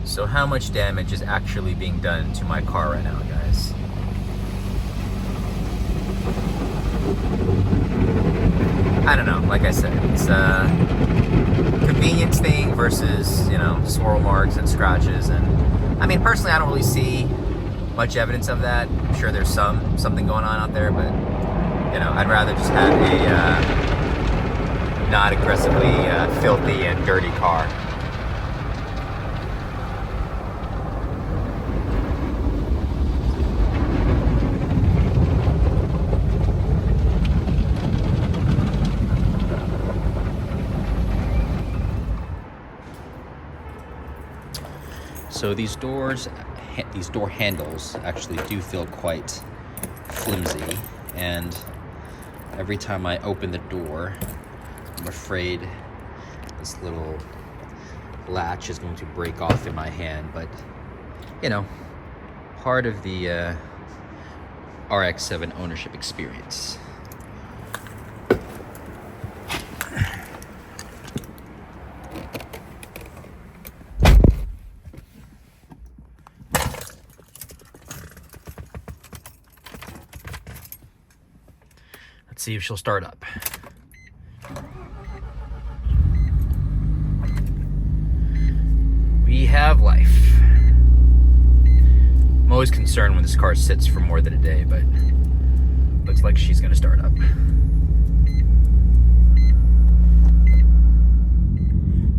So how much damage is actually being done to my car right now, guys? I don't know, like I said, it's a convenience thing versus, you know, swirl marks and scratches. And I mean, personally, I don't really see much evidence of that. I'm sure there's something going on out there, but you know, I'd rather just have a not aggressively filthy and dirty car. So these door handles actually do feel quite flimsy, and every time I open the door, I'm afraid this little latch is going to break off in my hand. But you know, part of the RX-7 ownership experience. Let's see if she'll start up. We have life. I'm always concerned when this car sits for more than a day, but looks like she's gonna start up.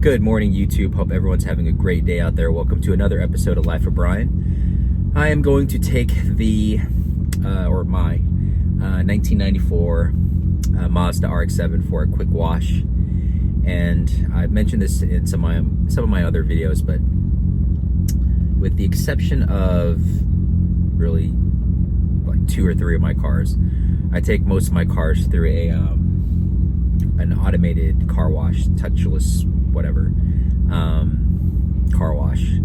Good morning, YouTube. Hope everyone's having a great day out there. Welcome to another episode of Life of Brian. I am going to take the, my 1994 Mazda RX-7 for a quick wash, and I've mentioned this in some of my other videos, but with the exception of really like 2 or 3 of my cars, I take most of my cars through an automated car wash, touchless whatever car wash.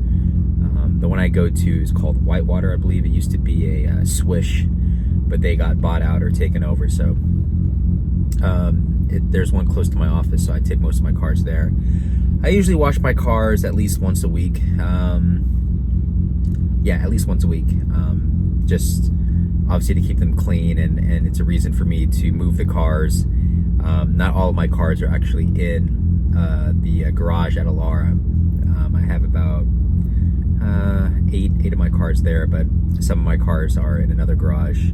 The one I go to is called Whitewater, I believe. It used to be a Swish, but they got bought out or taken over. So there's one close to my office, so I take most of my cars there. I usually wash my cars at least once a week. At least once a week. Just obviously to keep them clean, and it's a reason for me to move the cars. Not all of my cars are actually in the garage at Alara. I have about eight of my cars there, but some of my cars are in another garage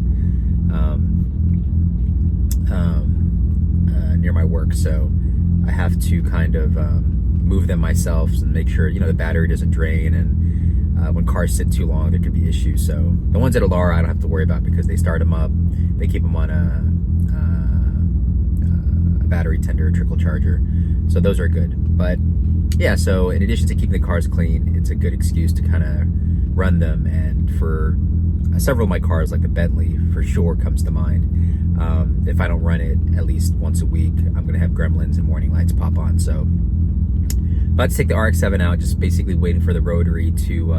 near my work, so I have to kind of move them myself and make sure, you know, the battery doesn't drain, and when cars sit too long there could be issues. So the ones at Alara I don't have to worry about because they start them up, they keep them on a battery tender, trickle charger, so those are good. But yeah, so in addition to keeping the cars clean, it's a good excuse to kind of run them. And for several of my cars, like the Bentley for sure comes to mind. If I don't run it at least once a week, I'm gonna have gremlins and warning lights pop on. So about to take the RX-7 out, just basically waiting for the rotary to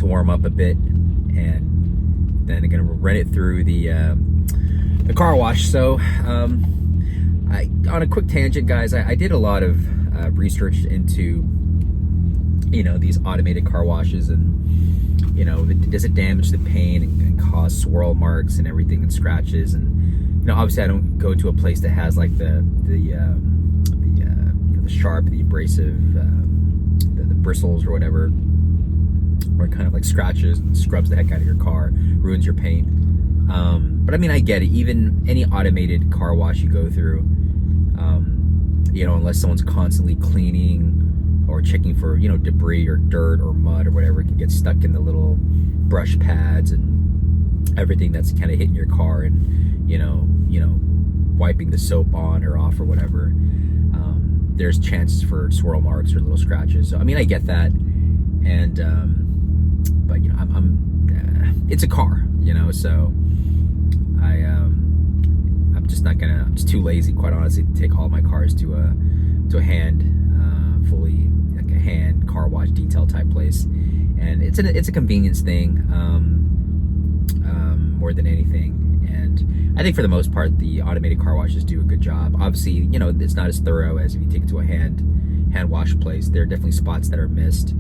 warm up a bit, and then I'm gonna run it through the car wash. So on a quick tangent, guys, I did a lot of research into, you know, these automated car washes, and you know, does it damage the paint and cause swirl marks and everything and scratches? And you know, obviously I don't go to a place that has like the sharp, the abrasive, the bristles or whatever, or kind of like scratches and scrubs the heck out of your car, ruins your paint. But I mean, I get it. Even any automated car wash you go through, you know, unless someone's constantly cleaning or checking for, you know, debris or dirt or mud or whatever, it can get stuck in the little brush pads and everything that's kind of hitting your car, and you know, wiping the soap on or off or whatever. There's chances for swirl marks or little scratches. So I mean, I get that, and but you know, it's a car, you know, so I'm just too lazy, quite honestly, to take all my cars to a hand, fully like a hand car wash detail type place. And it's a convenience thing, more than anything. And I think for the most part, the automated car washes do a good job. Obviously, you know, it's not as thorough as if you take it to a hand wash place. There are definitely spots that are missed.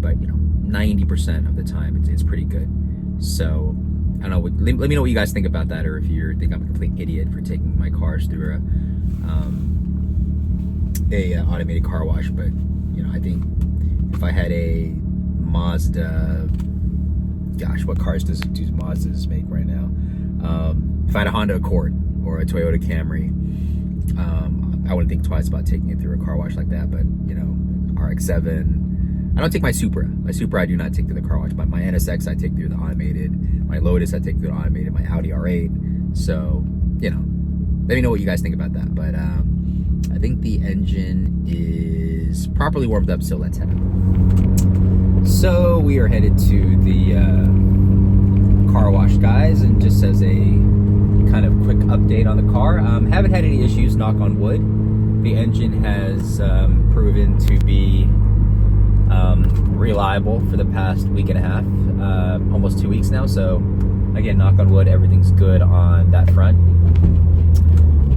But 90% of the time it's pretty good. So I don't know. Let me know what you guys think about that, or if you think I'm a complete idiot for taking my cars through a automated car wash. But I think if I had a Mazda, gosh, what cars do Mazdas make right now? If I had a Honda Accord or a Toyota Camry, I wouldn't think twice about taking it through a car wash like that. But RX-7. I don't take my Supra. My Supra I do not take through the car wash, but my NSX I take through the automated. My Lotus I take through the automated. My Audi R8. So, let me know what you guys think about that. But I think the engine is properly warmed up, so let's head out. So we are headed to the car wash, guys, and just as a kind of quick update on the car, haven't had any issues, knock on wood. The engine has proven to be reliable for the past week and a half, almost 2 weeks now. So again, knock on wood, everything's good on that front.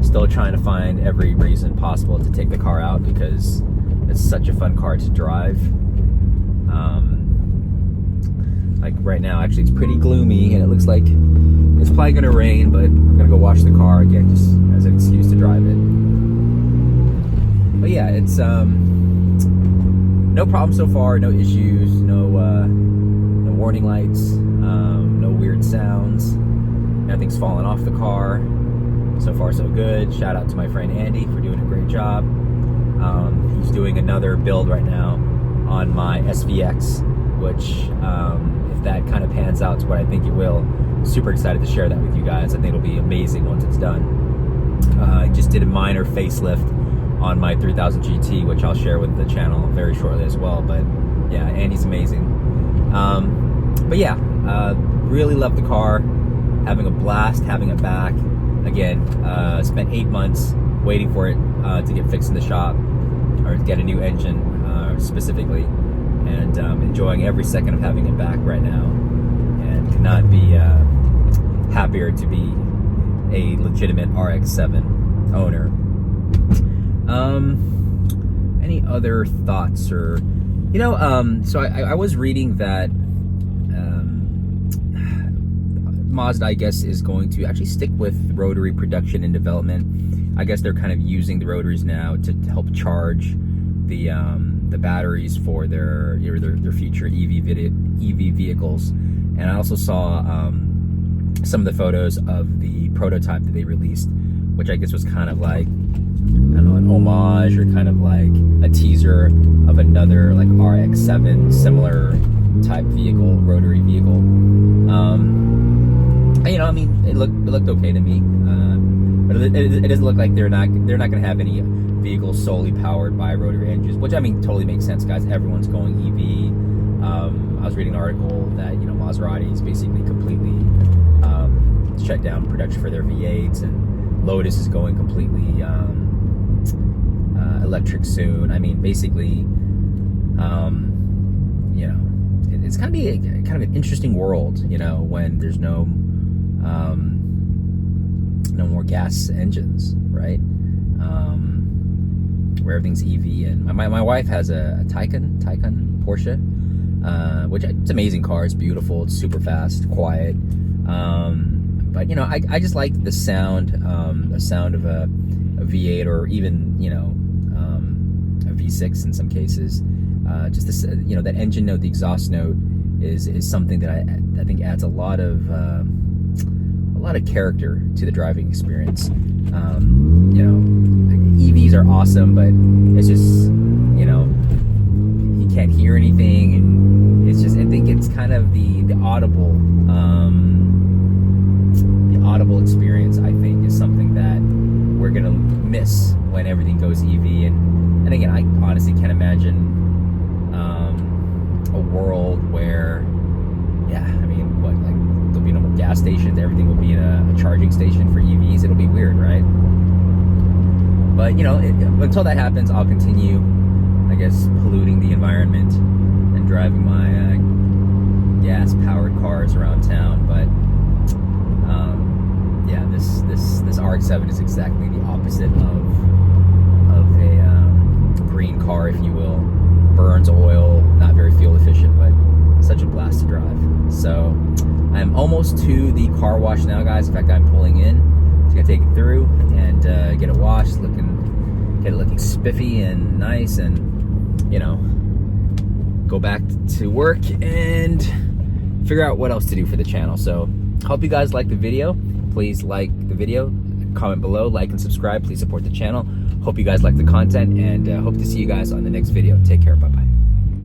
Still trying to find every reason possible to take the car out because it's such a fun car to drive. Like right now, actually, it's pretty gloomy and it looks like it's probably gonna rain, but I'm gonna go wash the car again just as an excuse to drive it. But yeah, it's no problem so far, no issues, no warning lights, no weird sounds. Nothing's fallen off the car. So far, so good. Shout out to my friend Andy for doing a great job. He's doing another build right now on my SVX, which, if that kind of pans out to what I think it will, super excited to share that with you guys. I think it'll be amazing once it's done. I just did a minor facelift on my 3000 GT, which I'll share with the channel very shortly as well. But yeah, Andy's amazing. But yeah, really love the car. Having a blast having it back. Again, spent 8 months waiting for it to get fixed in the shop, or to get a new engine specifically, and enjoying every second of having it back right now, and could not be happier to be a legitimate RX-7 owner. Any other thoughts, or so I was reading that Mazda, I guess, is going to actually stick with rotary production and development. I guess they're kind of using the rotaries now to help charge the batteries for their future EV vehicles. And I also saw some of the photos of the prototype that they released, which I guess was kind of like, I don't know, an homage or kind of like a teaser of another like RX-7 similar type vehicle, rotary vehicle. I mean, it looked okay to me, but it doesn't look like they're not going to have any vehicles solely powered by rotary engines, which I mean totally makes sense, guys. Everyone's going EV. I was reading an article that Maserati is basically completely shut down production for their V8s, and Lotus is going completely electric soon. I mean, basically, it's going to be kind of an interesting world, when there's no more gas engines, right? Where everything's EV. And my wife has a Taycan Porsche, which it's an amazing car. It's beautiful. It's super fast, quiet. But I just like the sound of a V8, or even a V6 in some cases. Just this, that engine note, the exhaust note is something that I think adds a lot of character to the driving experience. EVs are awesome, but it's just you can't hear anything, and it's just, I think it's kind of the audible experience, I think, is something that we're gonna miss when everything goes EV. And again, I honestly can't imagine a world where, there'll be no more gas stations, everything will be in a charging station for EVs. It'll be weird, right? But until that happens, I'll continue, I guess, polluting the environment and driving my gas powered cars around town. But yeah, this RX-7 is exactly the opposite of a green car, if you will. burns oil, not very fuel efficient, but such a blast to drive. So I'm almost to the car wash now, guys. In fact, I'm pulling in. Just gonna take it through and get it washed, get it looking spiffy and nice, and you know, go back to work and figure out what else to do for the channel. So hope you guys like the video. Please like the video, comment below, like and subscribe. Please support the channel. Hope you guys like the content, and hope to see you guys on the next video. Take care. Bye bye.